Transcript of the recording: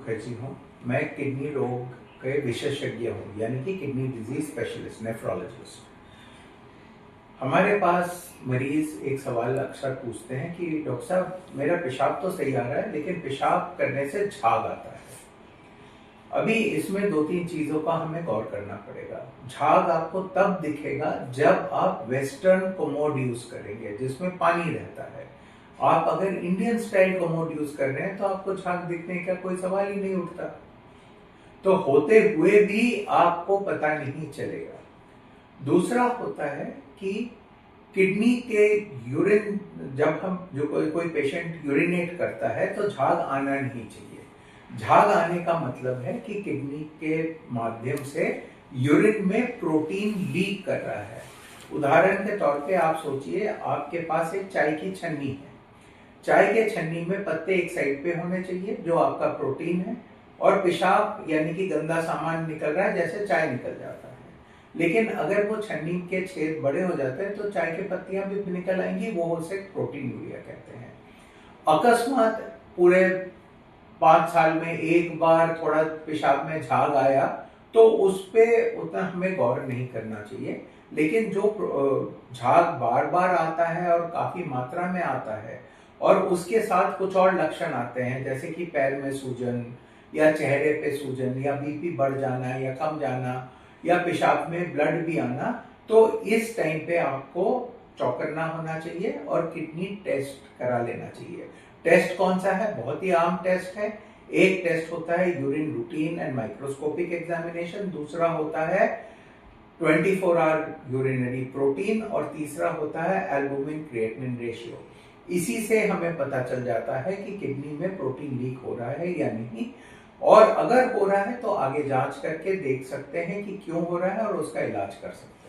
मुखर्जी हूँ। मैं किडनी रोग के विशेषज्ञ हूँ, यानी कि किडनी डिजीज स्पेशलिस्ट, नेफ्रोलॉजिस्ट। हमारे पास मरीज एक सवाल अक्सर पूछते हैं कि डॉक्टर साहब, मेरा पेशाब तो सही आ रहा है लेकिन पेशाब करने से झाग आता है। अभी इसमें दो तीन चीजों का हमें गौर करना पड़ेगा। झाग आपको तब दिखेगा जब आप वेस्टर्न कोमोड यूज करेंगे जिसमें पानी रहता है। आप अगर इंडियन स्टाइल कोमोड यूज कर रहे हैं तो आपको झाग दिखने का कोई सवाल ही नहीं उठता, तो होते हुए भी आपको पता नहीं चलेगा। दूसरा होता है कि किडनी के यूरिन, जब हम जो कोई पेशेंट यूरिनेट करता है तो झाग आना नहीं चाहिए। झाग आने का मतलब है कि किडनी के माध्यम से यूरिन में प्रोटीन लीक कर रहा है। उदाहरण के तौर पे आप सोचिए, आपके पास एक चाय की छन्नी है। चाय के छन्नी में पत्ते एक साइड पे होने चाहिए जो आपका प्रोटीन है, और पेशाब यानी कि गंदा सामान निकल रहा है जैसे चाय निकल जाता है। लेकिन अगर वो छन्नी के छेद बड़े हो जाते हैं तो चाय की पत्तियां भी निकल आएंगी, वो उसे प्रोटीन यूरिया कहते हैं। अकस्मात पूरे 5 साल में एक बार थोड़ा पेशाब में झाग आया तो उस पे उतना हमें गौर नहीं करना चाहिए। लेकिन जो झाग बार बार आता है और काफी मात्रा में आता है और उसके साथ कुछ और लक्षण आते हैं, जैसे कि पैर में सूजन या चेहरे पे सूजन या बीपी बढ़ जाना या कम जाना या पेशाब में ब्लड भी आना, तो इस टाइम पे आपको चौकन्ना होना चाहिए और किडनी टेस्ट करा लेना चाहिए। टेस्ट कौन सा है? बहुत ही आम टेस्ट है। एक टेस्ट होता है urine routine and microscopic examination, दूसरा होता है 24 आवर यूरिनरी प्रोटीन, और तीसरा होता है एल्बुमिन क्रिएटिनिन रेशियो। इसी से हमें पता चल जाता है कि किडनी में प्रोटीन लीक हो रहा है या नहीं, और अगर हो रहा है तो आगे जांच करके देख सकते हैं कि क्यों हो रहा है और उसका इलाज कर सकते हैं।